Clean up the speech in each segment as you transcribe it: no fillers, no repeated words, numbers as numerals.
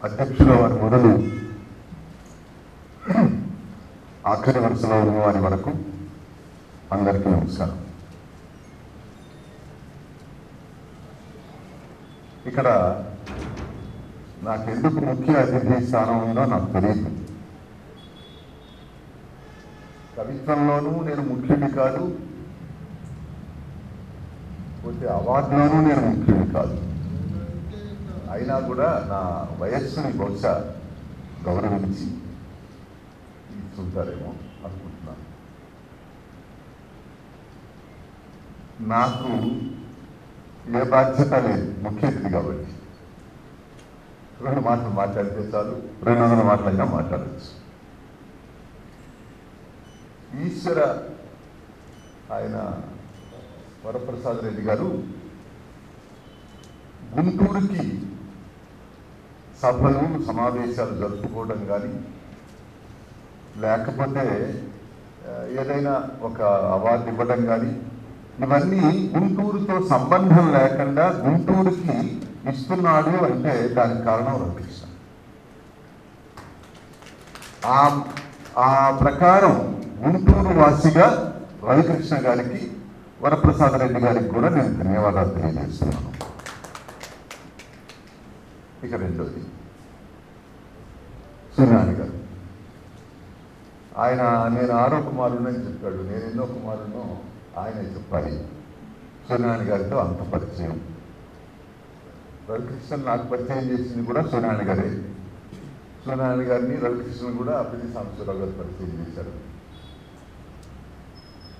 అధ్యక్షుల వారి మొదలు ఆఖరి వరుసలో ఉన్న వారి వరకు అందరికీ నమస్కారం. ఇక్కడ నాకెందుకు ముఖ్య అతిథి స్థానం ఉందో నాకు తెలియదు. కవిత్వంలోనూ నేను ముఖ్యుని కాదు, పోతే అవార్డులోనూ నేను ముఖ్యుని కాదు. అయినా కూడా నా వయస్సుని బహుశా గౌరవించి చూస్తారేమో అనుకుంటున్నాను. నాకు ఏ బాధ్యత లేదు, ముఖ్య అతిథి కాబట్టి 2 మాటలు మాట్లాడితే చాలు, 200 మాటలైనా మాట్లాడచ్చు. ఈశ్వర ఆయన వరప్రసాద్ రెడ్డి గారు గుంటూరుకి సభలు సమావేశాలు జరుపుకోవడం కానీ, లేకపోతే ఏదైనా ఒక అవార్డు ఇవ్వడం కానీ, ఇవన్నీ గుంటూరుతో సంబంధం లేకుండా గుంటూరుకి ఇస్తున్నాడు అంటే దానికి కారణం రవికృష్ణ. ఆ ప్రకారం గుంటూరు వాసిగా రవికృష్ణ గారికి, వరప్రసాద్ రెడ్డి గారికి కూడా నేను ధన్యవాదాలు తెలియజేస్తున్నాను. ఇక రెండోది సూర్యనారాయణ గారు. ఆయన నేను 6వ కుమారుడని చెప్పాడు, నేను ఎన్నో కుమారుడనో ఆయనే చెప్పాలి. సూర్యనారాయణ గారితో అంత పరిచయం. రవికృష్ణ నాకు పరిచయం చేసింది కూడా సూర్యనారాయణ గారే. సూర్యనారాయణ గారిని రవికృష్ణ కూడా అభివృద్ధి సాంబశివరావు గారు పరిచయం చేశారు.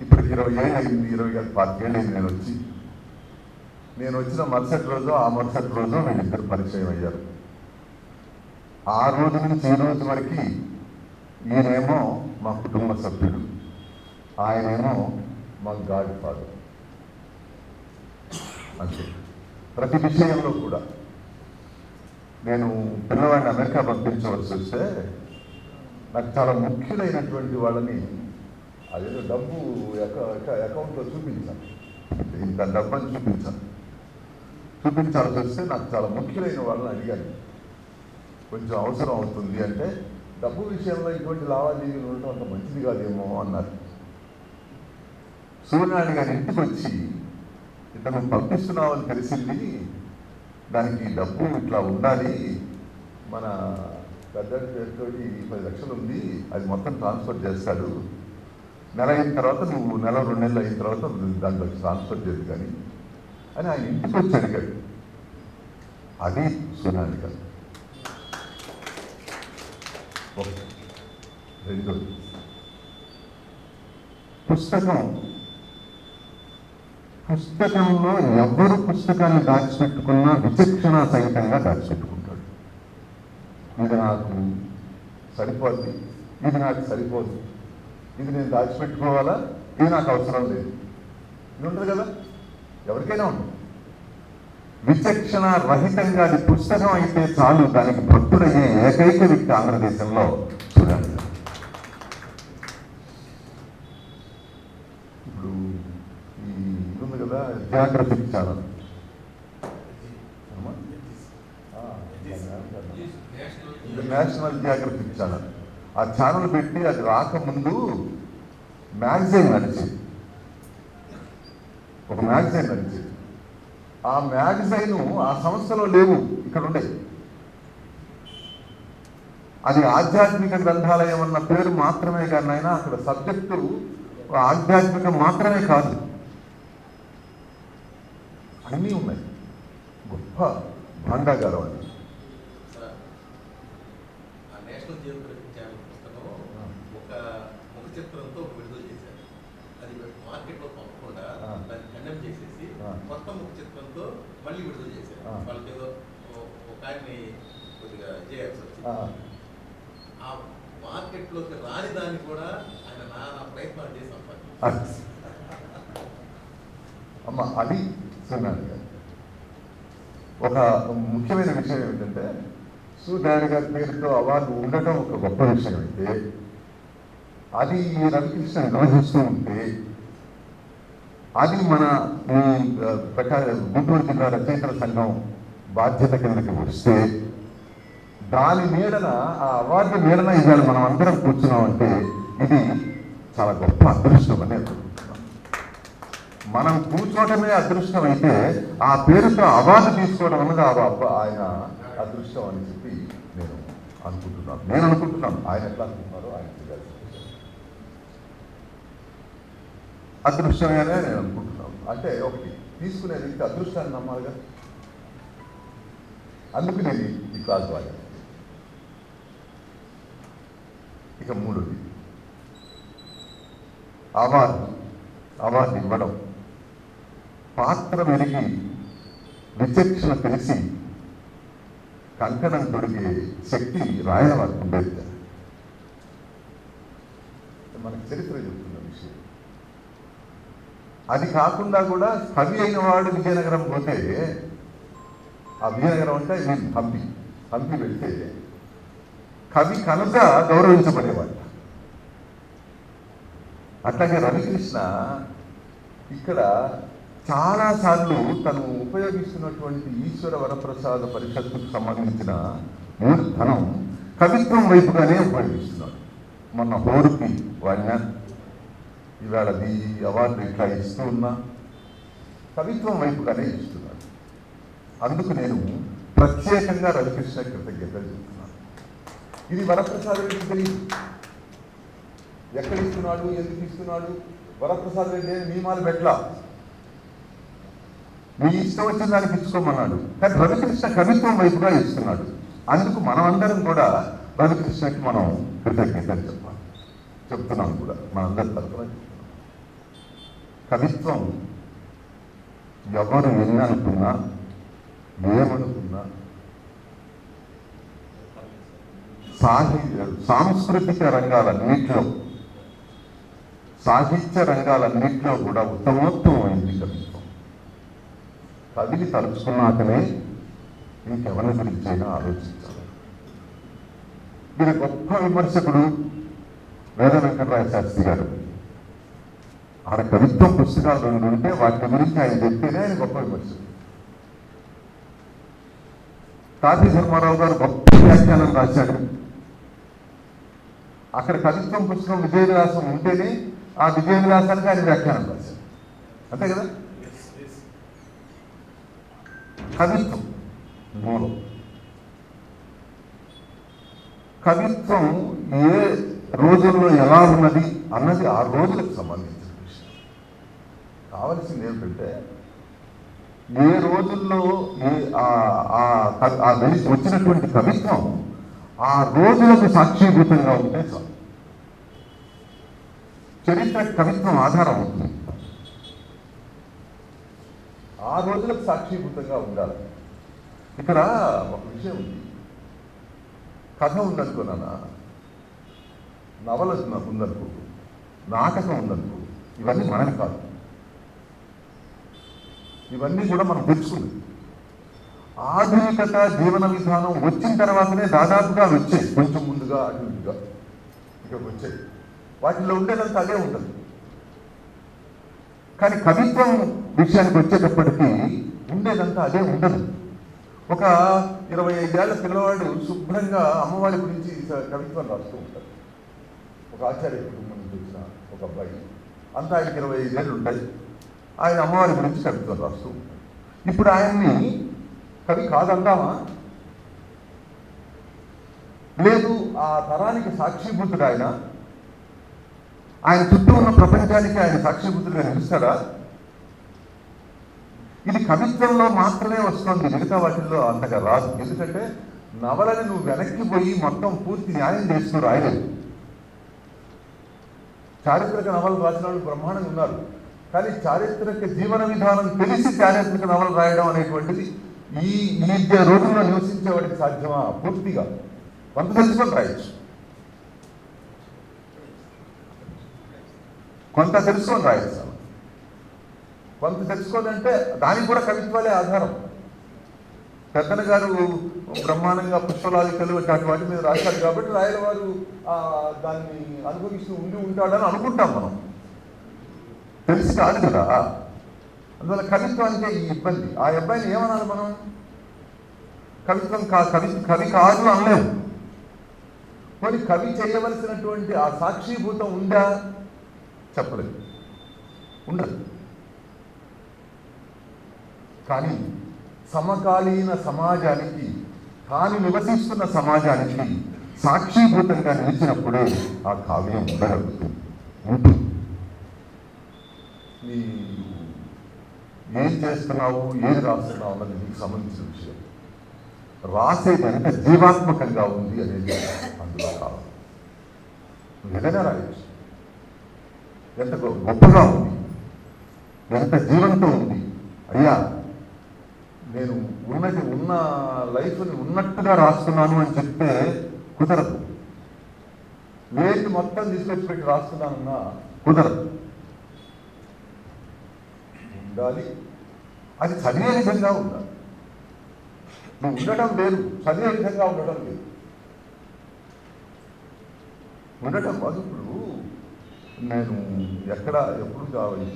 ఇప్పుడు 20 ఏళ్ళు అయింది, 20 కాదు 25 ఏళ్ళు అయింది నేను వచ్చిన మరుసటి రోజు ఆ మరుసటి రోజు వీళ్ళిద్దరు పరిచయం అయ్యారు. ఆ రోజు నుంచి ఈ రోజు వరకు ఈయనేమో మా కుటుంబ సభ్యుడు, ఆయనేమో మా గాడ్ ఫాదర్. అంతే. ప్రతి విషయంలో కూడా నేను పిల్లవాడిని అమెరికా పంపించవలసి వస్తే నాకు చాలా ముఖ్యులైనటువంటి వాళ్ళని అదేదో డబ్బు అకౌంట్లో చూపించాను, ఇంత డబ్బని చూపించాల్సి వస్తే నాకు చాలా ముఖ్యమైన వాళ్ళని అడిగాను, కొంచెం అవసరం అవుతుంది అంటే, డబ్బు విషయంలో ఇటువంటి లావాదేవీలు ఉండటం అంత మంచిది కాదేమో అన్నారు. సూర్యనారాయణ గారి ఇంటికి వచ్చి ఇట్లా నువ్వు పంపిస్తున్నావు అని తెలిసింది, దానికి డబ్బు ఇట్లా ఉండాలి, మన పెద్ద పేరుతో 10 లక్షలు ఉంది, అది మొత్తం ట్రాన్స్ఫర్ చేస్తాడు, నెల అయిన తర్వాత నువ్వు 1-2 నెలలు అయిన తర్వాత దాంట్లో ట్రాన్స్ఫర్ చేయదు కానీ అని ఆయన ఇంటికి వచ్చి అడిగాడు. అది సూర్యనారాయణ గారు. రెండోది పుస్తకంలో ఎవరు పుస్తకాన్ని దాచిపెట్టుకున్నా విచక్షణ సహితంగా దాచిపెట్టుకుంటాడు. ఇది నాకు సరిపోద్ది, ఇది నాకు సరిపోదు, ఇది నేను దాచిపెట్టుకోవాలా, ఇది నాకు అవసరం లేదు, ఇది ఉంటుంది కదా, ఎవరికైనా ఉంటుంది. విచక్షణ రహితంగా అది పుస్తకం అయితే చాలు దానికి భక్తుడయ్యే ఏకైక వ్యక్తి ఆంధ్రదేశంలో చూడండి. ఇప్పుడు ఈ ఉంది కదా geographic channel, national geographic channel, ఆ ఛానల్ పెట్టి అది రాకముందు మ్యాగజైన్ నడిచేది, ఒక మ్యాగజైన్ నడిచేది. ఆ మ్యాగజైన్ ఆ సంస్థలో లేవు, ఇక్కడ ఉండేది. అది ఆధ్యాత్మిక గ్రంథాలయం అన్న పేరు మాత్రమే కానీ అయినా అక్కడ సబ్జెక్టు ఆధ్యాత్మికం మాత్రమే కాదు, అన్నీ ఉన్నాయి. గొప్ప భాండాగారం అది. చిత్రంతో విడుదల చేశారు, అది మార్కెట్లో పంపకుండా దాన్ని కండెమ్ చేసేసి కొత్త ముఖ చిత్రంతో మళ్ళీ విడుదల చేశారు. వాళ్ళకి ఏదో ఒక ఆయన్ని కొద్దిగా చేయాల్సి వచ్చింది. ఆ మార్కెట్లోకి రాని దాన్ని కూడా ఆయన నానా ప్రయత్నాలు చేసి సంపాదించారు. అమ్మ అది సూర్యనారాయణ గారు. ఒక ముఖ్యమైన విషయం ఏమిటంటే, సూర్యనారాయణ గారి పేరుతో అవార్డు ఉండటం ఒక గొప్ప విషయం అయితే, అది రవికృష్ణ నిర్వహిస్తూ ఉంటే, అది మన గుంటూరు జిల్లా రచయితల సంఘం బాధ్యత కిందకి వస్తే దాని నీడన, ఆ అవార్డు నీడన ఇవాళ మనం అందరం కూర్చున్నామంటే ఇది చాలా గొప్ప అదృష్టం అని అనుకుంటున్నాం. మనం కూర్చోవడమే అదృష్టం అయితే ఆ పేరుతో అవార్డు తీసుకోవడం అన్నది ఆయన అదృష్టం అని చెప్పి నేను అనుకుంటున్నాను. ఆయన ఎట్లా అనుకుంటున్నారో ఆయన తెలియాల్సిన అదృష్టమేనే నేను అనుకుంటున్నాను. అంటే ఒకటి తీసుకునే వ్యక్తి అదృష్టాన్ని నమ్మాలిగా. అందుకు నేను ఈ క్లాస్ వాడాను. ఇక మూడోది అవార్డు ఇవ్వడం. పాత్ర మెరిగి విచక్షణ తెలిసి కంకణం తొడిగే శక్తి రాయల వారికి ఉండేది. మనకి చరిత్ర చెప్తున్న విషయం. అది కాకుండా కూడా కవి అయిన వాడు విజయనగరం పోతే, ఆ విజయనగరం అంటే హంపి వెళ్తే కవి కనుక గౌరవించబడేవాడు. అట్లాగే రవికృష్ణ ఇక్కడ చాలాసార్లు తను ఉపయోగిస్తున్నటువంటి ఈశ్వర వరప్రసాద పరిషత్తుకు సంబంధించిన మూలధనం కవిత్వం వైపుగానే ఉపయోగిస్తున్నాడు. మొన్న హోరుకి వాడిన ఇవాళ ఈ అవార్డు ఇట్లా ఇస్తూ ఉన్నా కవిత్వం వైపుగానే ఇస్తున్నాడు. అందుకు నేను ప్రత్యేకంగా రవికృష్ణ కృతజ్ఞతలు చెప్తున్నాను. ఇది వరప్రసాద్ రెడ్డికి తెలియదు. ఎక్కడ ఇస్తున్నాడు, ఎందుకు ఇస్తున్నాడు, వరప్రసాద్ రెడ్డి నియమాలు పెట్టలా, మీ ఇష్టం వచ్చిన దానికి ఇచ్చుకోమన్నాడు. కానీ రవికృష్ణ కవిత్వం వైపుగా ఇస్తున్నాడు. అందుకు మనం అందరం కూడా రవికృష్ణకి మనం కృతజ్ఞతలు చెప్తున్నాం కూడా మనందరి తరఫున. కవిత్వం ఎవరు ఎన్ననుకున్నా ఏమనుకున్నా సాంస్కృతిక రంగాలన్నింటిలో, సాహిత్య రంగాలన్నింటిలో కూడా ఉత్తమోత్తమైంది కవిత్వం. కవిని తలుచుకున్నాకనే ఇంకెవరి గురించైనా ఆలోచించాలి. దీని గొప్ప విమర్శకుడు వేద వెంకటరాయ శాస్త్రి గారు. ఆయన కవిత్వం పుస్తకాలు రెండు ఉంటే వాటి గురించి ఆయన చెప్తేనే ఆయన గొప్ప విమర్శకుడు. తాపీ ధర్మారావు గారు గొప్ప వ్యాఖ్యానం రాశాడు. అక్కడ కవిత్వం పుస్తకం విజయ విలాసం ఉంటేనే ఆ విజయ విలాసానికి ఆయన వ్యాఖ్యానం రాశాడు. అంతే కదా. కవిత్వం మూలం. కవిత్వం ఏ రోజుల్లో ఎలా ఉన్నది అన్నది ఆ రోజులకు సంబంధించిన విషయం. కావలసింది ఏమిటంటే ఏ రోజుల్లో వచ్చినటువంటి కవిత్వం ఆ రోజులకు సాక్షీభూతంగా ఉంటే చాలు. చరిత్ర కవిత్వం ఆధారం అవుతుంది. ఆ రోజులకు సాక్షీభూతంగా ఉండాలి. ఇక్కడ ఒక విషయం ఉంది. కథ ఉందనుకో, నవల ఉందనుకో, నాటకం ఉందనుకో, ఇవన్నీ మనవి కాదు. ఇవన్నీ కూడా మనం తెలుసుకుంది. ఆధునికత జీవన విధానం వచ్చిన తర్వాతనే దాదాపుగా వచ్చాయి. కొంచెం ముందుగా అటు ఇటుగా ఇక్కడికి వచ్చాయి. వాటిలో ఉండేదంతా అదే ఉంటుంది. కానీ కవిత్వం విషయానికి వచ్చేటప్పటికీ ఉండేదంతా అదే ఉండదు. ఒక 25 ఏళ్ల పిల్లవాడు శుభ్రంగా అమ్మవారి గురించి కవిత్వం రాస్తూ ఉంటాడు. ఒక ఆచార్య కుటుంబం నుంచి వచ్చిన ఒక అబ్బాయి, అంతా ఆయనకి 25 ఏళ్ళు ఉంటాయి. ఆయన అమ్మవారి గురించి కవిత్వం రాస్తూ ఉంటాడు. ఇప్పుడు ఆయన్ని కవి కాదంటామా? లేదు. ఆ తరానికి సాక్షిభూతుడు ఆయన చుట్టూ ఉన్న ప్రపంచానికి ఆయన సాక్షిభూతుడుగా నిలుస్తాడా? ఇది కవిత్వంలో మాత్రమే వస్తుంది, మిగతా వాటిల్లో అంతగా రాదు. ఎందుకంటే నవలని నువ్వు వెనక్కి పోయి మొత్తం పూర్తి న్యాయం చేస్తూ రాయలేదు. చారిత్రక నవలు రాసిన వాళ్ళు బ్రహ్మాండంగా ఉన్నారు. కానీ చారిత్రక జీవన విధానం తెలిసి చారిత్రక నవలు రాయడం అనేటువంటిది ఈ రోజుల్లో నివసించేవాడికి సాధ్యమా? పూర్తిగా కొంత తెలుసుకొని రాయొచ్చు, కొంత తెలుసుకొని రాయొచ్చు. కొంత తెలుసుకోవాలంటే దానికి కూడా కవిత్వాలే ఆధారం. పెద్దన గారు బ్రహ్మాండంగా పుష్పలాలికలు అట్లాంటి వాటి మీద రాశారు కాబట్టి రాయల వారు దాన్ని అనుభవిస్తూ ఉంటాడని అనుకుంటాం మనం. తెలిసి కాదు కదా. అందువల్ల కవిత్వానికే ఈ ఇబ్బంది. ఆ అబ్బాయిని ఏమనాలి మనం? కవిత్వం కవి కాదు అనలేము. మరి కవి చేయవలసినటువంటి ఆ సాక్షిభూతం ఉందా? చెప్పలేదు, ఉండదు. కానీ సమకాలీన సమాజానికి, తాను నివసిస్తున్న సమాజానికి సాక్షిభూతంగా నిలిచినప్పుడే ఆ కావ్యం ఉండగలుగుతుంది, ఉంటుంది. నీ ఏం చేస్తున్నావు, ఏది రాస్తున్నావు అన్నది నీకు సంబంధించిన విషయం. రాసేది ఎంత జీవాత్మకంగా ఉంది అనేది అందులో కావాలి. నువ్వు ఏదైనా రాయొచ్చు, ఎంత గొప్పగా ఉంది, ఎంత జీవంతో ఉంది. అయ్యా, నేను ఉన్న లైఫ్ని ఉన్నట్టుగా రాస్తున్నాను అని చెప్తే కుదరదు. వేటి మొత్తం తీసుకొచ్చి పెట్టి రాస్తున్నానన్నా కుదరదు. ఉండాలి, అది చదివే విధంగా ఉండాలి. నువ్వు ఉండటం లేదు, చదివే విధంగా ఉండటం లేదు. ఉండటం అది. ఇప్పుడు నేను ఎప్పుడు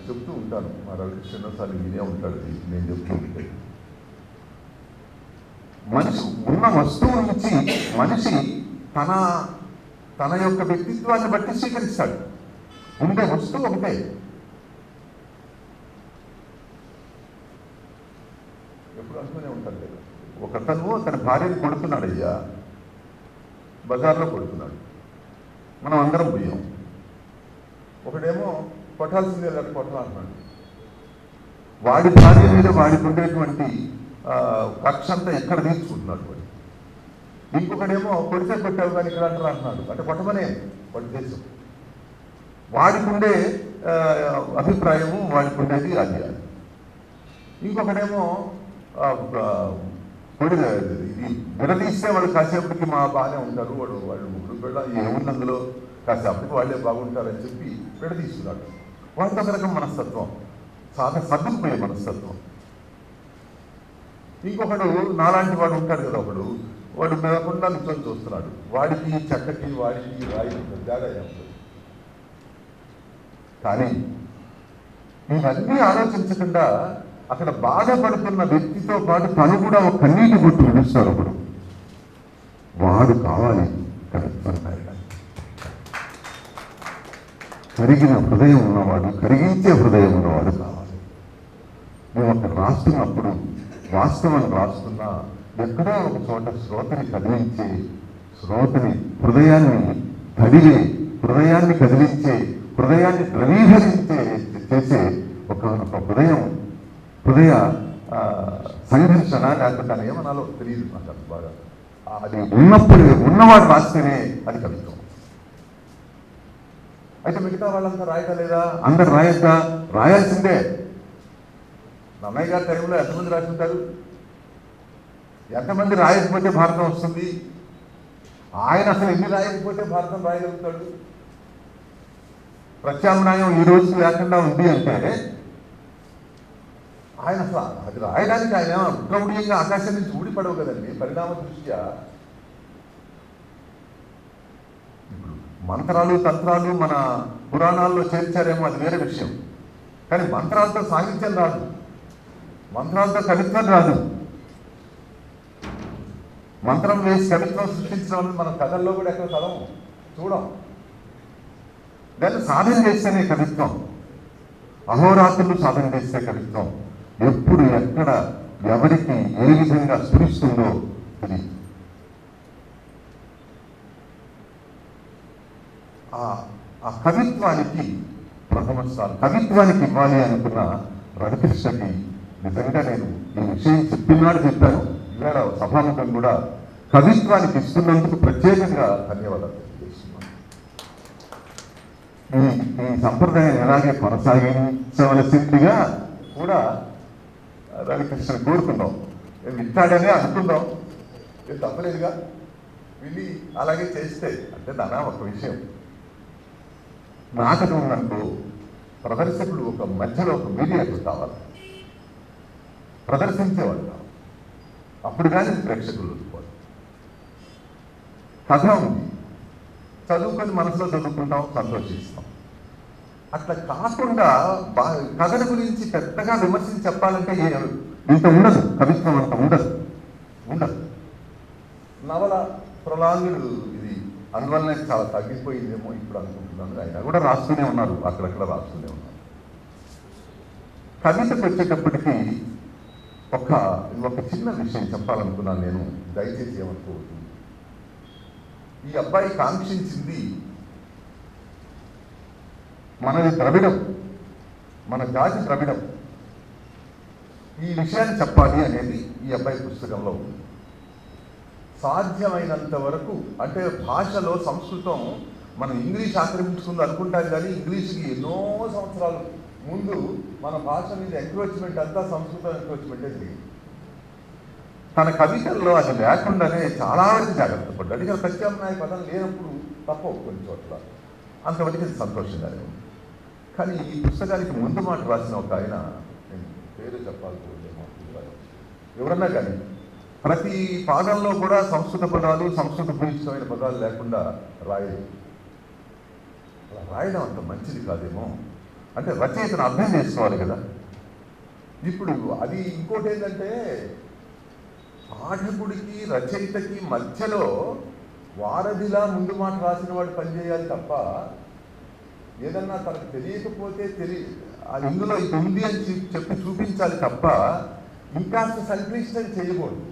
చెప్తూ ఉంటాను, మా రవికృష్ణ సార్ వినే ఉంటాడు, నేను చెప్తూ ఉంటాను. మనిషి ఉన్న వస్తువు నుంచి మనిషి తన యొక్క వ్యక్తిత్వాన్ని బట్టి స్వీకరిస్తాడు. ఉండే వస్తువు ఒకటే. ఎప్పుడు అంటూనే ఉంటాడు కదా, ఒకతను తన భార్యను కొడుతున్నాడు. అయ్యా, బజార్లో కొడుతున్నాడు, మనం అందరం పోయాం. ఒకడేమో కొట్టాల్సిందే లేదా కొట్టాలంటున్నాడు. వాడి భార్య మీద వాడికి ఉండేటువంటి కక్ష అంతా ఎక్కడ తీర్చుకుంటున్నాడు వాడు. ఇంకొకడేమో కొడితే కొట్టావు కానీ ఇక్కడ అంటారు అంటున్నాడు. అంటే కొట్టమనే వాడి దేశం. వాడికి ఉండే అభిప్రాయము, వాడికి ఉండేది అది. ఇంకొకడేమో ఇది విడదీస్తే వాళ్ళు కాసేపటికి మా బాగానే ఉంటారు, వాళ్ళు ముగ్గురు కూడా ఏముంది అందులో, కాసేపటికి వాళ్ళే బాగుంటారని చెప్పి విడదీస్తున్నాడు. వాడికి ఒక రకం మనస్తత్వం, సర్దుకుపోయే మనస్తత్వం. ఇంకొకడు నాలాంటి వాడు ఉంటాడు కదా, వాడు మెదకుండా నిత్యం చూస్తున్నాడు. వాడికి చెక్కకి వాడికి రాయి తేడా ఉంటుంది. కానీ ఇవన్నీ ఆలోచించకుండా అక్కడ బాధపడుతున్న వ్యక్తితో పాటు తను కూడా ఒక కన్నీటి గుర్తు విడుస్తాడు. వాడు కావాలి కవిత్వం రాయడానికి. కరిగిన హృదయం ఉన్నవాడు, కరిగించే హృదయం ఉన్నవాడు కావాలి. మేము అక్కడ రాస్తున్నప్పుడు వాస్తవం రాస్తున్నా ఎక్కడో ఒక చోట శ్రోతని కదిలించే, శ్రోతని హృదయాన్ని కదిలించే, హృదయాన్ని ద్రవీభవించే చేసే ఒక హృదయ సంఘర్షణ, లేకపోతే ఏమనాలో తెలియదు నాకు అంత బాగా. అది ఉన్నవాడు రాస్తేనే అది కవిత్వం. అయితే మిగతా వాళ్ళంతా రాయటం లేదా? అందరు రాయద్దా? రాయాల్సిందే. నన్నయ్య గారి టైంలో ఎంతమంది రాసుంటారు? ఎంతమంది రాయకపోతే భారతం వస్తుంది? ఆయన అసలు ఎన్ని రాయకపోతే భారతం రాయగలుగుతాడు? ప్రత్యామ్నాయం ఈ రోజు లేకుండా ఉంది అంటే ఆయన అసలు అది రాయడానికి ఆయన ఉగ్రౌడీయంగా ఆకాశం నుంచి ఊడిపడవు కదండి పరిణామ దృష్ట్యా. ఇప్పుడు మంత్రాలు తంత్రాలు మన పురాణాల్లో చేర్చారేమో, అది వేరే విషయం. కానీ మంత్రాలతో సాహిత్యం రాదు, మంత్రాలతో కవిత్వం రాదు. మంత్రం వేసి కవిత్వం సృష్టించడం మన కథల్లో కూడా ఎక్కడ చదవం, చూడం. దాన్ని సాధన చేస్తేనే కవిత్వం, అహోరాత్రులు సాధన చేస్తే కవిత్వం. ఎప్పుడు ఎక్కడ ఎవరికి ఏ విధంగా స్ఫురిస్తుందో అది. ఆ కవిత్వానికి ప్రథమ స్థానం, కవిత్వానికి ఇవ్వాలి అనుకున్న రవికృష్ణకి నిజంగా నేను ఈ విషయం చెప్పాను. ఇవాళ సభాముఖం కూడా కవిత్వానికి ఇస్తున్నందుకు ప్రత్యేకంగా ధన్యవాదాలు తెలియజేస్తున్నాను. ఈ సంప్రదాయం ఎలాగే కొనసాగించవలసిందిగా కూడా రవికృష్ణ కోరుకున్నాం. వింటాడనే అనుకున్నాం, ఇది తప్పలేదుగా. విని అలాగే చేస్తే అంటే నాన్న ఒక విషయం, నాటకం ఉందనుకో ప్రదర్శకుడు ఒక మధ్యలో ఒక మీడియేటర్ కావాలి, ప్రదర్శించేవాడు కావాలి. అప్పుడు కానీ ప్రేక్షకులు వదిలిపోవాలి. కథ ఉంది, చదువుకొని మనసులో చదువుకుంటాం, సంతోషిస్తాం. అట్లా కాకుండా కథల గురించి పెద్దగా విమర్శించి చెప్పాలంటే ఇంత ఉండదు, కవిత్వం అంత ఉండదు. నవల ప్రొలాంగ్డ్ ఇది, అందువల్లనే చాలా తగ్గిపోయిందేమో ఇప్పుడు అనుకుంటున్నాను. అయినా కూడా రాస్తూనే ఉన్నారు, అక్కడక్కడ రాస్తూనే ఉన్నారు. కవితకు వచ్చేటప్పటికి ఒక చిన్న విషయం చెప్పాలనుకున్నాను నేను, దయచేసి ఏమనుకోవద్దు. ఈ అబ్బాయి కాంక్షించింది మనది ద్రవిడం, మన జాతి ద్రవిడం, ఈ విషయాన్ని చెప్పాలి అనేది ఈ అబ్బాయి పుస్తకంలో ఉంది. సాధ్యమైనంత వరకు అంటే భాషలో సంస్కృతం మనం ఇంగ్లీష్ ఆక్రమించుకుంది అనుకుంటాం, కానీ ఇంగ్లీష్కి ఎన్నో సంవత్సరాలు ముందు మన భాష మీద ఎంక్రోచ్మెంట్ అంతా సంస్కృతం ఎంక్రోచ్మెంటే జరిగింది. తన కవితల్లో అది లేకుండానే చాలా వరకు జాగ్రత్త పడ్డాడు. ఇక ప్రత్యామ్నాయ పదం లేనప్పుడు తప్ప కొన్ని చోట్ల అంతవరకు అది సంతోషంగానే ఉంది. కానీ ఈ పుస్తకానికి ముందు మాట రాసిన ఒక ఆయన, నేను పేరు చెప్పాల్సిందేమో, ఎవరన్నా కానీ ప్రతి పాదంలో కూడా సంస్కృత పదాలు, సంస్కృత భూయిష్టమైన పదాలు లేకుండా రాయలేదు. అలా రాయడం అంత మంచిది కాదేమో, అంటే రచయితను అర్థం చేసుకోవాలి కదా. ఇప్పుడు అది ఇంకోటి ఏంటంటే, పాఠకుడికి రచయితకి మధ్యలో వారధిలా ముందు మాట రాసిన వాడు పనిచేయాలి తప్ప, ఏదన్నా తనకు తెలియకపోతే ఇందులో ఇది ఉంది అని చెప్పి చూపించాలి తప్ప ఇంకాస్త సంక్లిష్టం చేయకూడదు.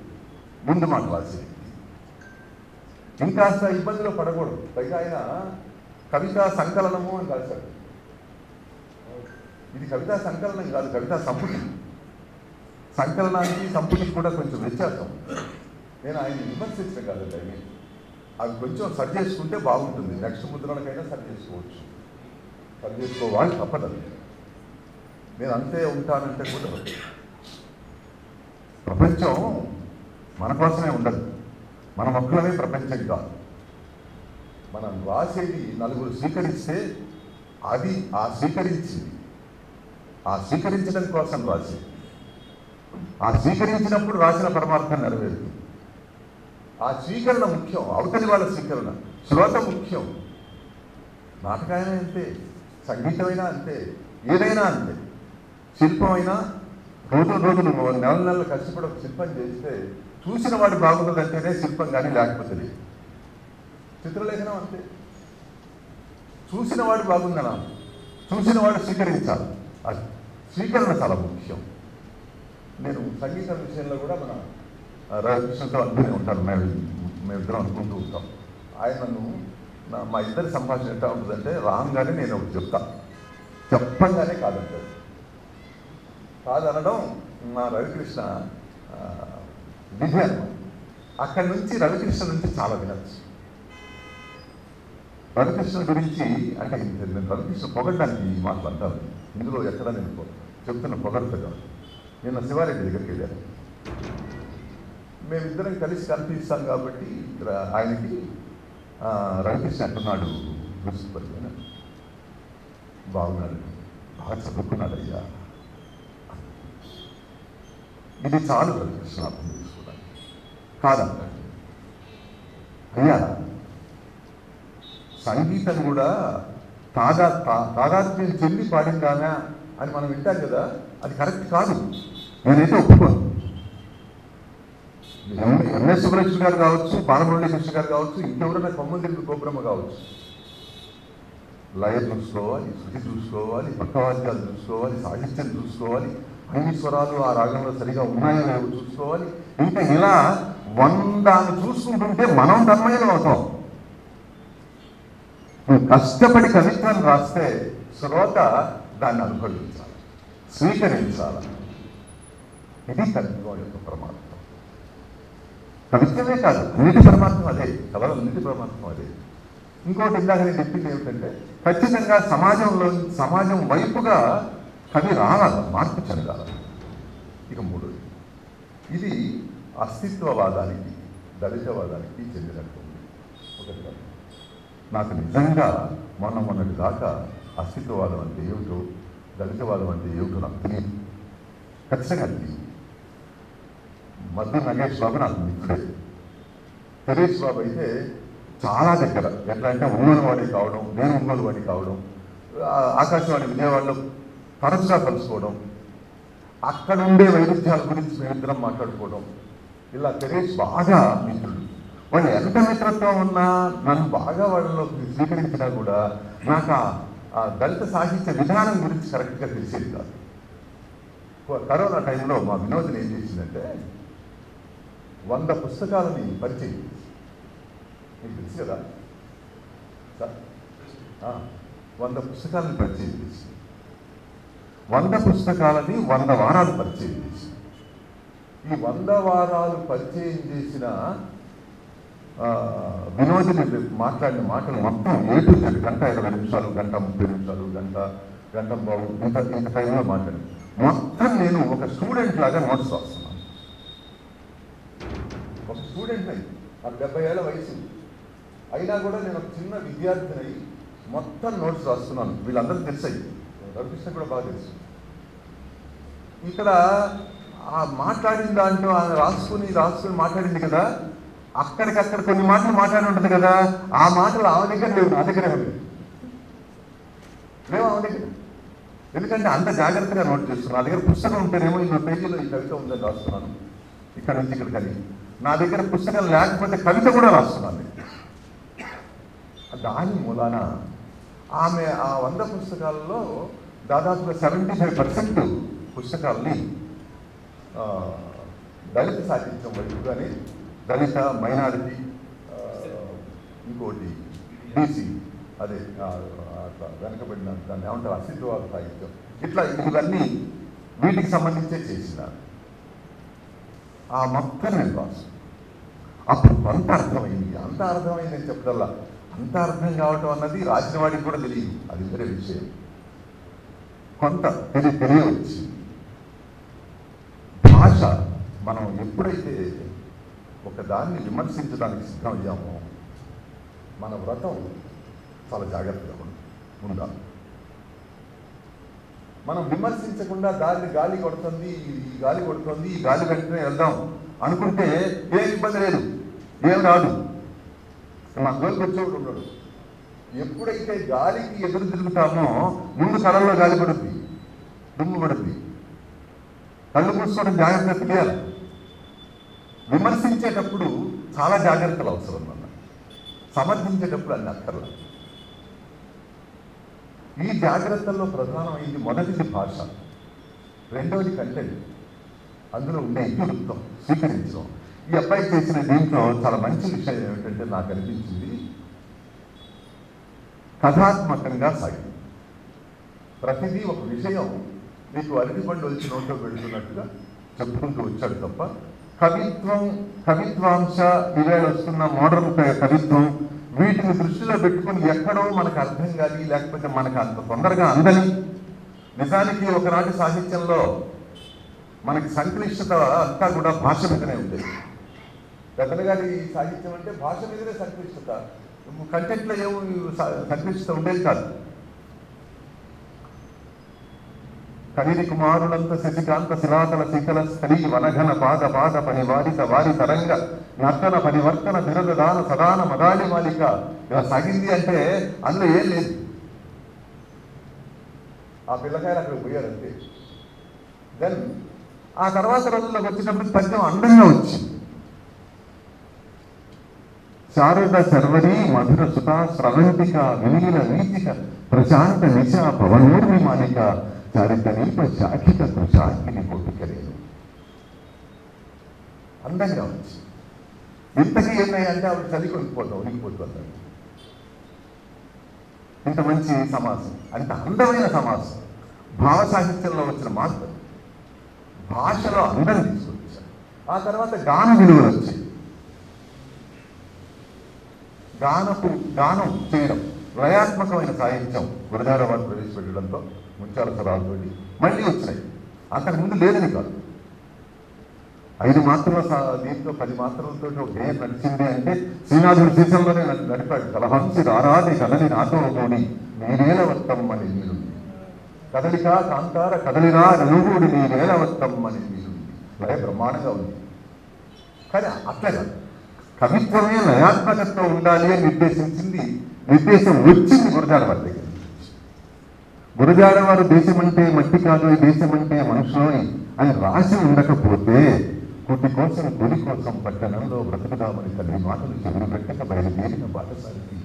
ముందు మాట రాసి ఇంకాస్త ఇబ్బందిలో పడకూడదు. పైగా ఆయన కవితా సంకలనము అని రాశాడు. ఇది కవితా సంకలనం కాదు, కవితా సంపుటి. సంకలనానికి సంపుటికి కూడా కొంచెం వ్యత్యాసం. నేను ఆయన విమర్శించిన కాదండి, అవి కొంచెం సరి చేసుకుంటే బాగుంటుంది. నెక్స్ట్ ముద్రణకైనా సరి చేసుకోవచ్చు, సరి చేసుకోవాలి, తప్పదు. నేను అంతే ఉంటానంటే కూడా ప్రపంచం మన కోసమే ఉండదు, మన మొక్కలమే ప్రపంచం కాదు. మనం రాసేది నలుగురు స్వీకరిస్తే అది ఆ స్వీకరించడం కోసం రాసేది. ఆ స్వీకరించినప్పుడు రాసిన పరమార్థం నెరవేరుతుంది. ఆ స్వీకరణ ముఖ్యం, అవతలి వాళ్ళ స్వీకరణ, శ్రోత ముఖ్యం. నాటకమైనా అంతే, సంగీతమైనా అంతే, ఏదైనా అంతే. శిల్పమైనా రోజులు నెలలు కష్టపడి ఒక శిల్పం చేస్తే చూసిన వాడు బాగుంటుందంటేనే శిల్పం, కానీ లేకపోతే లేదు. చిత్రలేఖనం అంతే, చూసిన వాడు బాగుందనా, చూసిన వాడు స్వీకరించాలి. అది స్వీకరణ చాలా ముఖ్యం. నేను సంగీతం విషయంలో కూడా మన రవికృష్ణతో అనుకునే ఉంటాను, మేమిద్దరం అనుకుంటూ ఉంటాం. ఆయన నన్ను మా ఇద్దరి సంభాషణ ఎట్లా ఉంటుందంటే, రాగానే నేను ఒకటి చెప్తా, చెప్పంగానే కాదంటాడు. కాదనడం మా రవికృష్ణ విధి అన్నమాట. అక్కడి నుంచి రవికృష్ణ నుంచి చాలా వినచ్చు. రవికృష్ణ గురించి అంటే నేను రవికృష్ణ పొగడ్డానికి మాట్లాడతాను. ఇందులో ఎక్కడ నేను చెప్తున్న పొగడతాను. నిన్న శివారెడ్డి దగ్గరికి వెళ్ళాను. మేమిద్దరం కలిసి కనిపిస్తాం కాబట్టి ఆయనకి రవికృష్ణ అంటున్నాడు, గుర్తుపడిపోయినా బాగున్నాడు, బాగా చదువుకున్నాడు అయ్యా. ఇది చాలు రవికృష్ణ అర్థం చేసుకోవడానికి. కాదంటాడు, అయ్యా సంగీతం కూడా తాదాత్మ్యం చెల్లి పాడిందానా అని మనం వింటాం కదా, అది కరెక్ట్ కాదు. నేనైతే ఒప్పుకోను. ఎంఎస్ సుబ్బలక్ష్మి గారు కావచ్చు, బాలమురళీ కృష్ణ గారు కావచ్చు, ఇంకెవరైనా కొమ్మదిల్లు గోబ్రహ్మ కావచ్చు, లయ చూసుకోవాలి, శృతి చూసుకోవాలి, పక్కవాద్యాలు చూసుకోవాలి, సాహిత్యం చూసుకోవాలి, అన్ని స్వరాలు ఆ రాగంలో సరిగా ఉన్నాయో లేవో చూసుకోవాలి. ఇంకా ఇలా 100 చూసుకుంటుంటే మనం తన్మయం అవుతాం. నువ్వు కష్టపడి కవిత్వాన్ని రాస్తే శ్రోత దాన్ని అనుభవించాలి, స్వీకరించాలి. ఇది కవిత్వం యొక్క పరమార్థం. కవిత్వమే కాదు, అన్నిటి పరమార్థం అదే, కళలు అన్నిటి పరమార్థం అదే. ఇంకోటి ఇందాక నేను చెప్పింది ఏమిటంటే, ఖచ్చితంగా సమాజం వైపుగా కవి రావాలి, మార్పు చెందాలి. ఇక మూడోది, ఇది అస్తిత్వవాదానికి, దళితవాదానికి చెందినట్టుంది. ఒకటి నాకు నిజంగా మొన్నటి దాకా అస్తిత్వవాదం అంటే ఏమిటో, దళితవాదం అంటే ఏమిటో నాకు తెలియదు. ఖచ్చితంగా తెలియదు. మధ్య నగేష్ బాబు నాకు మిత్రుడే. నగేష్ బాబు అయితే చాలా దగ్గర, ఎట్లా అంటే ఒంగోలు వాడి కావడం, నేను ఒంగోలు వాడి కావడం, ఆకాశవాణి విజయవాడలో తరచుగా కలుసుకోవడం, అక్కడ ఉండే వైరుధ్యాల గురించి మేమిద్దరం మాట్లాడుకోవడం, ఇలా నగేష్ బాగా మిత్రుడు. వాళ్ళు ఎంత మిత్రత్వం ఉన్నా నన్ను బాగా వాళ్ళలో స్వీకరించినా కూడా నాకు ఆ దళిత సాహిత్య విధానం గురించి కరెక్ట్గా తెలిసేది కాదు. కరోనా టైంలో మా వినోదం ఏం చేసిందంటే 100 పుస్తకాలని పరిచయం చేసి, మీకు తెలుసు కదా సార్, 100 పుస్తకాలని పరిచయం చేసి 100 పుస్తకాలని 100 వారాలు పరిచయం చేసి ఈ 100 వారాలు పరిచయం చేసిన వినోదిని మాట్లాడిన మాటలు మొత్తం ఏటు గంట 20 నిమిషాలు, గంట 30 నిమిషాలు, గంట బాబు ఇంత టైంలో మాట్లాడి మొత్తం నేను ఒక స్టూడెంట్ లాగా నోట్స్ రాస్తున్నాను. ఒక స్టూడెంట్ అయి నాకు 70 ఏళ్ళ వయసు అయినా కూడా నేను ఒక చిన్న విద్యార్థిని అయి మొత్తం నోట్స్ రాస్తున్నాను. వీళ్ళందరూ తెలుసాయి, రవికృష్ణ కూడా బాగా తెలుసు. ఇక్కడ ఆ మాట్లాడిన దాంట్లో ఆమె రాసుకుని మాట్లాడింది కదా, అక్కడికక్కడ కొన్ని మాటలు మాట్లాడి ఉంటుంది కదా, ఆ మాటలు ఆమె దగ్గర లేవు, నా దగ్గరే లేవు ఆమె దగ్గర. ఎందుకంటే అంత జాగ్రత్తగా నోట్ చేస్తున్నాను. నా దగ్గర పుస్తకం ఉంటేనేమో 20 పేజీలో ఈ కవిత ఉందని రాస్తున్నాను, ఇక్కడ నుంచి ఇక్కడ కలిగి. నా దగ్గర పుస్తకం లేకపోతే కవిత కూడా రాస్తున్నాను. దాని మూలాన ఆమె ఆ 100 పుస్తకాలలో దాదాపుగా 75% పుస్తకాలని దళిత సాహిత్యం వైపుగానే, దళిత, మైనారిటీ, ఇంకోటి బీసీ, అదే వెనకబడిన దాన్ని ఏమంటారు అస్తిత్వవాద సాహిత్యం, ఇట్లా ఇవన్నీ వీటికి సంబంధించే చేసిన ఆ మొత్తం నేను రాసు. అప్పుడు అంత అర్థమైంది అని చెప్పడల్లా, అంత అర్థం కావటం అన్నది రాసిన వాడికి కూడా తెలియదు, అది వేరే విషయం. కొంత తెలియవచ్చు. భాష మనం ఎప్పుడైతే ఒకదాన్ని విమర్శించడానికి సిద్ధమయ్యామో మన వ్రతం చాలా జాగ్రత్తగా ఉండాలి. మనం విమర్శించకుండా దాన్ని గాలి కొడుతుంది, ఈ గాలి కొడుతుంది, ఈ గాలి వెంటనే వెళ్దాం అనుకుంటే ఏం ఇబ్బంది లేదు, ఏం రాదు. మా గోలికి వచ్చేవాడు ఉన్నాడు. ఎప్పుడైతే గాలికి ఎదురు తిరుగుతామో ముందు కళ్ళల్లో గాలి పడుద్ది, దుమ్ము పడుద్ది. కళ్ళు మూసుకోవడం జాగ్రత్తగా తెలియాలి. విమర్శించేటప్పుడు చాలా జాగ్రత్తలు అవసరం అన్న, సమర్థించేటప్పుడు అన్ని అక్కర్ల. ఈ జాగ్రత్తల్లో ప్రధానమైంది మొదటిది భాష, రెండవది కంటెంట్, అందులో ఉండే ఇతివృత్తం స్వీకరించడం. ఈ అబ్బాయి చేసిన దీంట్లో చాలా మంచి విషయం ఏమిటంటే నాకు అనిపించింది, కథాత్మకంగా సాగింది. ప్రతిదీ ఒక విషయం మీకు అరటిపండు వచ్చి నోట్లో పెడుతున్నట్టుగా చెప్పుకుంటూ వచ్చాడు తప్ప కవిత్వాంశ ఇవేళ వస్తున్న మోడర్న్ కవిత్వం వీటిని దృష్టిలో పెట్టుకుని ఎక్కడో మనకు అర్థం కాదు, లేకపోతే మనకు అంత తొందరగా అందని. నిజానికి ఒకనాటి సాహిత్యంలో మనకి సంక్లిష్టత అంతా కూడా భాష మీదనే ఉండేది. పెద్దల గారి సాహిత్యం అంటే భాష మీదనే సంక్లిష్టత, కంటెంట్లో ఏమి సంక్లిష్టత ఉండేది కాదు. కవిని కుమారులంత శశికాంత శిలాతల శిఖల స్థలి వనఘన పాద పాద పనివారిత వారి తరంగ నర్తన పరివర్తన విరదాన సదాన మదాలి మాలిక ఇలా సాగింది. అంటే అందులో ఏం లేదు, ఆ పిల్లకాయలు అక్కడ పోయారంతే. దెన్ ఆ తర్వాత రోజుల్లోకి వచ్చినప్పుడు పద్యం అందంగా వచ్చింది. శారద శర్వరి మధుర సుత స్రవంతిక వినీల వీచిక ప్రశాంత నిశ పవనూర్మి మాలిక చారిత నీప శాఖిత శాఖిని కొట్టుకలేదు. అందంగా వచ్చి ఇంతకీ ఏమయ్యంటే ఆవిడ చదివి ఉనికిపోతుంది. ఇంత మంచి సమాసం, అంత అందమైన సమాసం, భావ సాహిత్యంలో వచ్చిన మార్పు, భాషలో అందం తీసుకొచ్చారు. ఆ తర్వాత గాన విలువలు వచ్చాయి. గానం చేయడం, లయాత్మకమైన సాహిత్యం గురజాడ వారు ప్రవేశపెట్టడంతో ముత్యాల సరాలతో మళ్ళీ వచ్చినాయి. అంతకుముందు లేదని కాదు. 5 మాత్రల దీంట్లో 10 మాత్రలతో ఒక గేయం నడిచింది అంటే శ్రీనాథుడి సీసంలోనే నడిపాడు. కలహంసి రారాది కదలి నాతో తోడి నీరేలవత్తమ్మని నీరుంది, కదలిక కాంతార కదలిరా నలుగుడి నీరేలవత్తమ్మని నీరుంది. లయ బ్రహ్మాండంగా ఉంది. కానీ అట్లే కాదు, కవిత్వమే లయాత్మకత్వం ఉండాలి అని నిర్దేశం వచ్చింది గురజాడ వారి దగ్గర. గురజాడ వారు దేశం అంటే మట్టి కాదు, దేశం అంటే మనుషులోని అని రాసి ఉండకపోతే కుటి కోసం గురి కోసం పట్టణంలో బ్రతుకుదామని తల్లి మాటలు చెవులు పెట్టక బయలుదేరిన బాటసారికి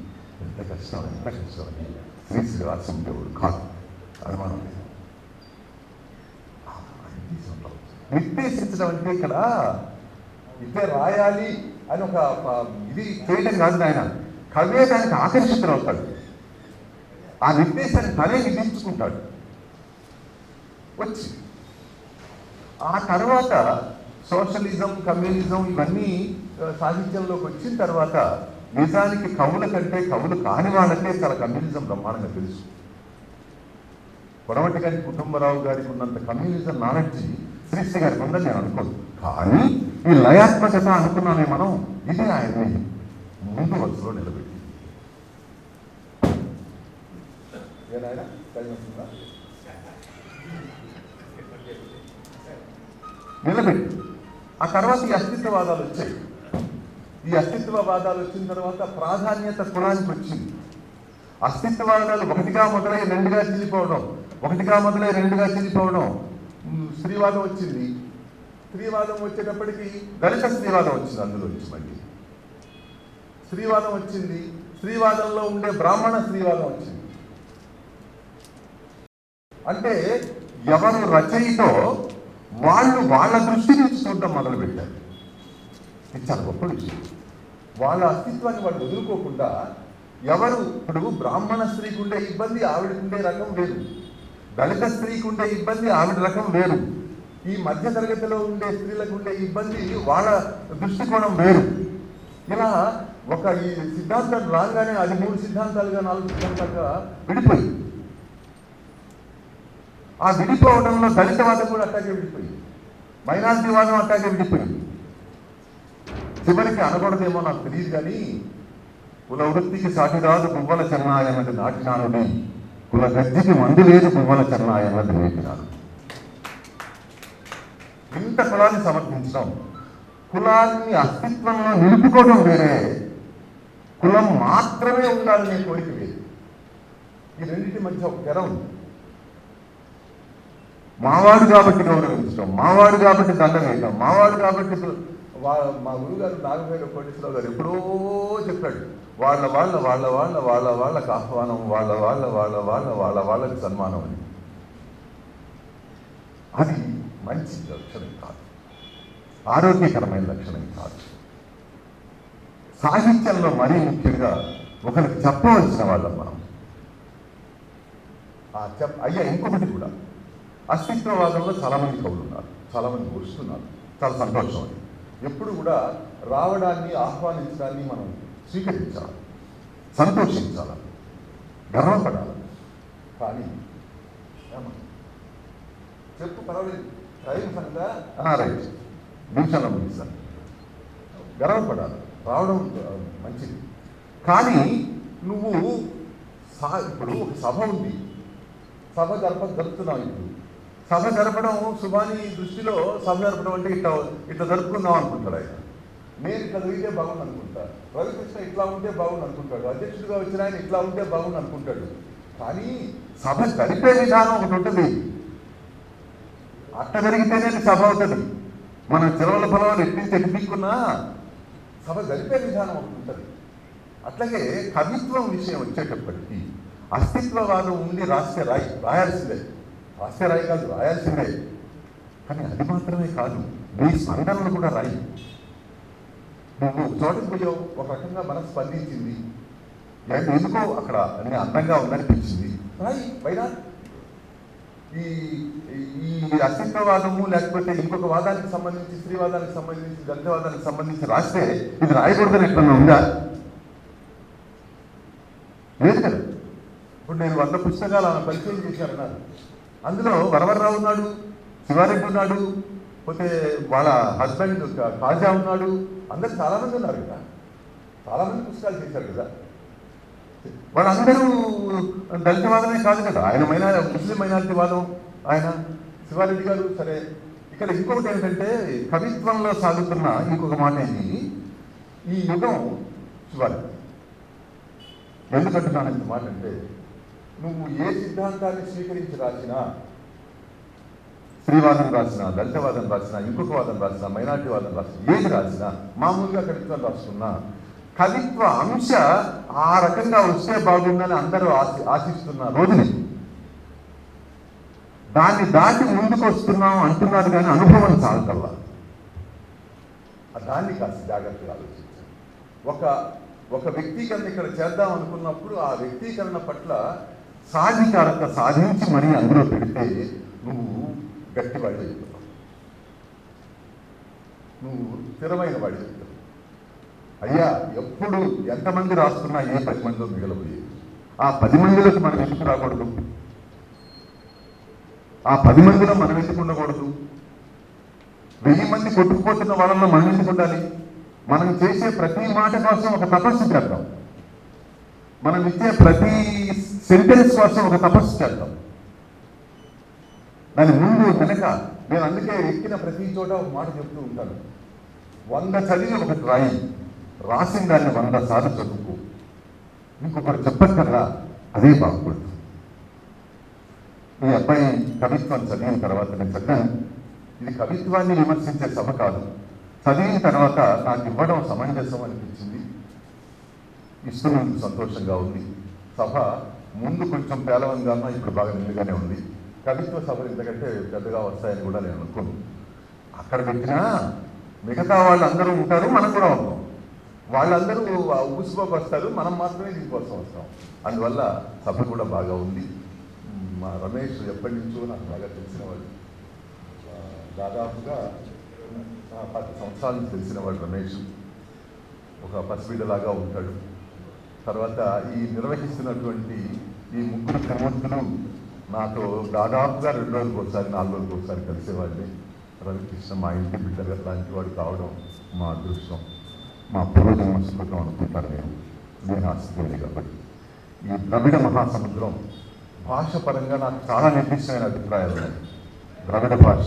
ఎంత కష్టం అని శ్రీ శ్రీనివాసం దేవుడు కాదు, అనుమానం లేదు. నిర్దేశించడం అంటే ఇక్కడ ఇట్లే రాయాలి అని ఒక ఇది చేయడం కాదు, ఆయన కవే దానికి ఆకర్షితులవుతాడు, ఆ నిర్దేశాన్ని తనే విధించుకుంటాడు వచ్చి. ఆ తర్వాత సోషలిజం, కమ్యూనిజం ఇవన్నీ సాహిత్యంలోకి వచ్చిన తర్వాత నిజానికి కవుల కంటే కవులు కాని వాళ్ళకే చాలా కమ్యూనిజం బ్రహ్మాండంగా తెలుసు. కొడవటి గారి కుటుంబరావు గారికి ఉన్నంత కమ్యూనిజం నాలెడ్జ్ శ్రీశ్రీ గారికి ఉందని నేను అనుకోను. కానీ ఈ లయాత్మకత అనుకున్నామే మనం, ఇది ఆయన్ని ముందు వరుసలో నిలబెట్టి ఆ తర్వాత ఈ అస్తిత్వవాదాలు వచ్చాయి. ఈ అస్తిత్వవాదాలు వచ్చిన తర్వాత ప్రాధాన్యత కులానికి వచ్చింది. అస్తిత్వవాదాలు ఒకటిగా మొదలై రెండుగా చీలిపోవడం, ఒకటిగా మొదలై రెండుగా చీలిపోవడం. స్త్రీవాదం వచ్చింది, స్త్రీవాదం వచ్చేటప్పటికి దళిత స్త్రీవాదం వచ్చింది, అందులో వచ్చి మళ్ళీ స్త్రీవాదం వచ్చింది. స్త్రీవాదంలో ఉండే బ్రాహ్మణ స్త్రీవాదం వచ్చింది. అంటే ఎవరు రచయితో వాళ్ళు వాళ్ళ దృష్టి నుంచి చూడడం మొదలుపెట్టారు. ఇది చాలా గొప్ప విషయం. వాళ్ళ అస్తిత్వాన్ని వాళ్ళు వదులుకోకుండా ఎవరు ఇప్పుడు బ్రాహ్మణ స్త్రీకి ఉండే ఇబ్బంది ఆవిడకు ఉండే రకం వేరు, దళిత స్త్రీకి ఉండే ఇబ్బంది ఆవిడ రకం వేరు, ఈ మధ్య తరగతిలో ఉండే స్త్రీలకు ఉండే ఇబ్బంది వాళ్ళ దృష్టికోణం వేరు. ఇలా ఒక ఈ సిద్ధాంతం రాగానే అది 3 సిద్ధాంతాలుగా 4 సిద్ధాంతాలుగా విడిపోయి, ఆ విడిపోవడంలో దళితవాదం కూడా అట్టాగే విడిపోయింది, మైనారిటీవాదం అట్టాగే విడిపోయింది. చివరికి అనకూడదేమో నాకు తెలియదు కానీ కుల వృత్తికి సాటిరాదు పువ్వల చరణాయన్నది నాటినానుని, కుల గజ్జికి మందు లేదు పువ్వల చరణాయన్నది నేటినాను. ఇంత కులాన్ని సమర్థించడం, కులాన్ని అస్తిత్వంలో నిలుపుకోవడం వేరే, కులం మాత్రమే ఉండాలనే కోరిక లేదు. ఈ రెండింటి మధ్య ఒక తెర ఉంది. మావాడు కాబట్టి గౌరవించడం, మావాడు కాబట్టి దండం వేయడం, మావాడు కాబట్టి మా గురుగారు నాగపేట కోటేశ్వరరావు గారు ఎప్పుడో చెప్పాడు, వాళ్ళకి ఆహ్వానం, వాళ్ళకి సన్మానం అని. అది మంచి లక్షణం కాదు, ఆరోగ్యకరమైన లక్షణం కాదు. సాహిత్యంలో మరీ ముఖ్యంగా ఒకరికి చెప్పవలసిన వాళ్ళం మనం. అయ్యా ఇంకొకటి కూడా, అస్తిత్వవాదంలో చాలామంది కవులు ఉన్నారు, చాలామంది వస్తున్నారు, చాలా సంతోషం. అది ఎప్పుడు కూడా రావడాన్ని, ఆహ్వానించడాన్ని మనం స్వీకరించాలి, సంతోషించాలి, గర్వపడాలి. కానీ చెప్పు పర్వాలేదు, టైం సంగ రైట్ నిమిషంలో ముగిస్తాను. గర్వపడాలి, రావడం మంచిది. కానీ నువ్వు ఇప్పుడు ఒక సభ ఉంది, సభ జరుపుతున్నావు. ఇప్పుడు సభ జరపడం సుభాని దృష్టిలో సభ జరపడం అంటే ఇట్లా జరుపుకుందాం అనుకుంటాడు ఆయన. నేను ఇట్లా జరిగితే బాగుంది అనుకుంటా, రవికృష్ణ ఇట్లా ఉంటే బాగుంది అనుకుంటాడు, అధ్యక్షుడిగా వచ్చిన ఆయన ఇట్లా ఉంటే బాగుంది అనుకుంటాడు. కానీ సభ జరిపే విధానం ఒకటి ఉంటుంది, అట్ట జరిగితేనే సభ అవుతుంది. మన చెరవల పొలవాలు ఎట్టించుకున్నా సభ జరిపే విధానం ఒకటి ఉంటుంది. అట్లాగే కవిత్వం విషయం వచ్చేటప్పటికీ అస్తిత్వవాదం ఉండి రాయాల్సిందే, రాయి కాదు, రాయాల్సిందే. కానీ అది మాత్రమే కాదు, నీ స్పందనలు కూడా రాయి. నువ్వు చోటకు పోయావు, ఒక రకంగా మనసు స్పందించింది, ఎందుకో అక్కడ అన్ని అందంగా ఉందనిపించింది, రాయి. పైన ఈ అస్తిత్వవాదము లేకపోతే ఇంకొక వాదానికి సంబంధించి, స్త్రీవాదానికి సంబంధించి, దళితవాదానికి సంబంధించి రాస్తే ఇది రాయకూడదని ఎట్లన్నా ఉందా? లేదు కదా. ఇప్పుడు నేను 100 పుస్తకాలు ఆమె పరిచయం చేశానన్నారు. అందులో వరవరరావు ఉన్నాడు, శివారెడ్డి ఉన్నాడు, పోతే వాళ్ళ హస్బెండ్ కాజా ఉన్నాడు, అందరు చాలామంది ఉన్నారు కదా, చాలామంది పుస్తకాలు చేశారు కదా. వాళ్ళందరూ దళితవాదమే కాదు కదా, ఆయన ముస్లిం మైనారిటీ వాదం ఆయన శివారెడ్డి గారు. సరే, ఇక్కడ ఇంకొకటి ఏంటంటే కవిత్వంలో సాగుతున్న ఇంకొక మాట ఏంటి, ఈ యుగం శివారెడ్డి. ఎందుకంటున్నాను ఇంత మాట అంటే, నువ్వు ఏ సిద్ధాంతాన్ని స్వీకరించి రాసినా స్త్రీవాదం రాసినా, దళితవాదం రాసినా, ఇంకొక వాదం రాసినా, మైనార్టీ వాదం రాసినా, ఏది రాసినా, మామూలుగా కవిత్వం రాస్తున్నా కవిత్వ అంశ ఆ రకంగా వస్తే బాగుందని అందరూ ఆశిస్తున్న రోజుని దాన్ని దాటి ముందుకు వస్తున్నాం అంటున్నారు, కానీ అనుభవం చాలకల్లా. దాన్ని కాస్త జాగ్రత్తగా ఆలోచించాలి. ఒక వ్యక్తీకరణ ఇక్కడ చేద్దాం అనుకున్నప్పుడు ఆ వ్యక్తీకరణ పట్ల సాధికారత సాధించి మరీ అందులో పెడితే నువ్వు గట్టివాడి చెప్తావు, నువ్వు స్థిరమైన వాడి చెప్తావు. అయ్యా ఎప్పుడు ఎంతమంది రాస్తున్నా ఏ 10 మందిలో మిగలబోయేది. ఆ 10 మందిలోకి మనం ఎందుకు రాకూడదు? ఆ 10 మందిలో మనం ఎందుకు ఉండకూడదు? 1000 మంది కొట్టుకుపోతున్న వాళ్ళలో మనం ఎందుకు ఉండాలి? మనం చేసే ప్రతి మాట కోసం ఒక తపస్సు చేద్దాం. మనం ఇచ్చే ప్రతి సెంటెన్స్ కోసం ఒక తపస్సు చేద్దాం. దాని ముందు వెనక నేను అందుకే ఎక్కిన ప్రతి చోట ఒక మాట చెప్తూ ఉంటాను. 100 చదివి ఒకటి రాయి, రాసిన దాన్ని 100 సార్లు చదువుకో. ఇంకొకరు చెప్పక్కర్లా, అదే బాగుపడుతుంది. ఈ అబ్బాయి కవిత్వం చదివిన తర్వాత నేను చదివాను. ఇది కవిత్వాన్ని విమర్శించే సభ కాదు. చదివిన తర్వాత నాకు ఇవ్వడం సమంజసం అనిపించింది. ఇస్తున్నందుకు సంతోషంగా ఉంది. సభ ముందు కొంచెం పేలవంగా ఉన్నా ఇప్పుడు బాగా నిండుగానే ఉంది. కవిత్వ సభలు ఎందుకంటే పెద్దగా వస్తాయని కూడా నేను అనుకోను. అక్కడ పెట్టినా మిగతా వాళ్ళందరూ ఉంటారు, మనం కూడా ఉంటాం. వాళ్ళందరూ ఊసిపోకి వస్తారు, మనం మాత్రమే దీనికోసం వస్తాం. అందువల్ల సభ కూడా బాగా ఉంది. మా రమేష్ ఎప్పటి నుంచో నాకు బాగా తెలిసిన వాళ్ళు, దాదాపుగా 10 సంవత్సరాల నుంచి తెలిసిన వాడు రమేష్. ఒక పసిబిడ్డలాగా ఉంటాడు. తర్వాత ఈ నిర్వహిస్తున్నటువంటి ఈ 3 క్రమస్తులు నాతో దాదాపుగా 2 రోజులకు ఒకసారి 4 రోజులకు ఒకసారి కలిసేవాడిని. రవికృష్ణ మా ఇంటి బిడ్డ లాంటి వాడు కావడం మా అదృష్టం, మా పూర్వజన్మ సుకృతం అనుకుంటాను నేను ఆశిస్తుంది. కాబట్టి ఈ ద్రవిడ మహాసముద్రం భాష పరంగా నాకు చాలా నిర్దిష్టమైన అభిప్రాయాలు ఉన్నాయి. ద్రవిడ భాష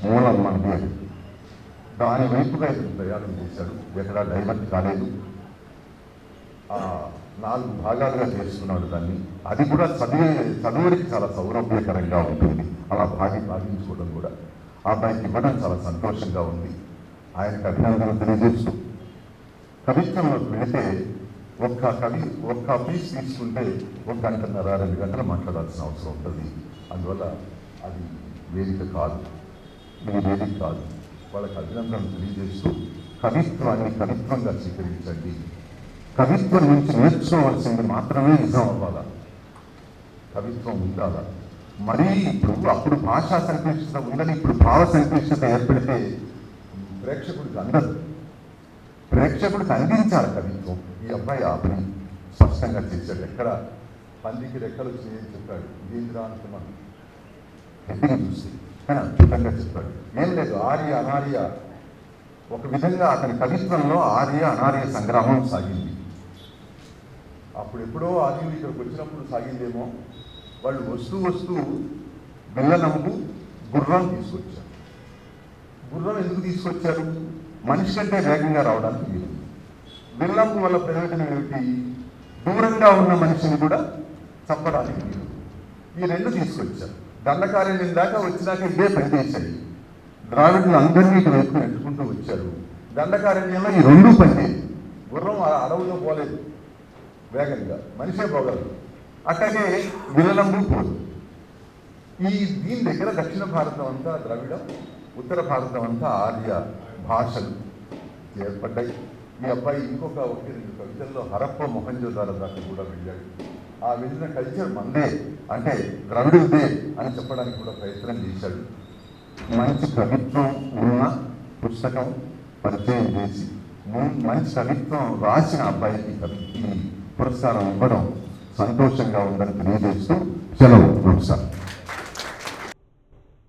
మూలం మనది. దాని వైపుగా ఇతను ప్రయాణం చేశాడు, ఎక్కడా డైవర్ట్ కాలేదు. 4 భాగాలుగా చేసుకున్నాడు దాన్ని. అది కూడా చదువుడికి చాలా సౌలభ్యకరంగా ఉంటుంది. అలా భాగించుకోవడం కూడా ఆ అబ్బాయికి ఇవ్వడం చాలా సంతోషంగా ఉంది. ఆయనకు అభినందనలు తెలియజేస్తూ కవిత్వంలోకి వెళితే ఒక్క పీస్ తీసుకుంటే 1 గంటన్నర 2 గంటలు మాట్లాడాల్సిన అవసరం ఉంటుంది. అందువల్ల అది వేదిక కాదు, ఇది వేదిక కాదు. వాళ్ళకి అభినందనలు తెలియజేస్తూ కవిత్వాన్ని కవిత్వంగా స్వీకరించండి. కవిత్వం నుంచి నేర్చుకోవాల్సింది మాత్రమే నిజం అవ్వాలా, కవిత్వం ఉండాలా. మరీ ఇప్పుడు అప్పుడు భాషా సంక్లిష్టత ఉందని ఇప్పుడు భావ సంక్లిష్టత ఏర్పడితే ప్రేక్షకుడికి అందదు. ప్రేక్షకుడికి అందించాలి కవిత్వం. ఈ అబ్బాయి ఆ పని స్పష్టంగా చేశాడు. ఎక్కడ పందికి రెక్కలు చేయని చెప్పాడు, ఇదేంద్రా అనుకున్నాను హెడ్డింగ్ చూసి, కానీ అద్భుతంగా చెప్పాడు. ఏం లేదు, ఆర్య అనార్య ఒక విధంగా అతని కవిత్వంలో ఆర్య అనార్య సంగ్రామం సాగింది. అప్పుడు ఎప్పుడో ఆర్యులు ఇక్కడికి వచ్చినప్పుడు సాగిందేమో. వాళ్ళు వస్తూ బెల్లనమ్ము గుర్రం తీసుకొచ్చారు. గుర్రం ఎందుకు తీసుకొచ్చారు? మనిషి కంటే వేగంగా రావడానికి వీలు. బెల్లంపు వల్ల ప్రయోజనం ఏమిటి? దూరంగా ఉన్న మనిషిని కూడా చంపడానికి వీలు. ఈ 2 తీసుకొచ్చారు. దండకారణ్యం దాకా వచ్చినాక ఇదే పనిచేశాయి. ద్రావిడులు అందరినీ వైపు నెట్టుకుంటూ వచ్చారు. దండకారణ్యంలో ఈ 2 పనిచేది. గుర్రం అడవుల్లో పోలేదు, వేగంగా మనిషే పోగలదు. అట్లాగే విలనంబు పోదు. దీని దగ్గర దక్షిణ భారతం అంతా ద్రవిడం, ఉత్తర భారతం అంతా ఆర్య భాషలు ఏర్పడ్డాయి. ఈ అబ్బాయి ఇంకొక 1-2 కవితల్లో హరప్ప మొహంజోదారో దాకా కూడా వెళ్ళాడు. ఆ వెళ్ళిన కల్చర్ మందే, అంటే ద్రవిడుదే అని చెప్పడానికి కూడా ప్రయత్నం చేశాడు. మంచి కవిత్వం ఉన్న పుస్తకం పరిచయం చేసి మంచి కవిత్వం రాసిన అబ్బాయికి పురస్కారం ఇవ్వడం సంతోషంగా ఉందని తెలియజేస్తూ సెలవు. నమస్కారం.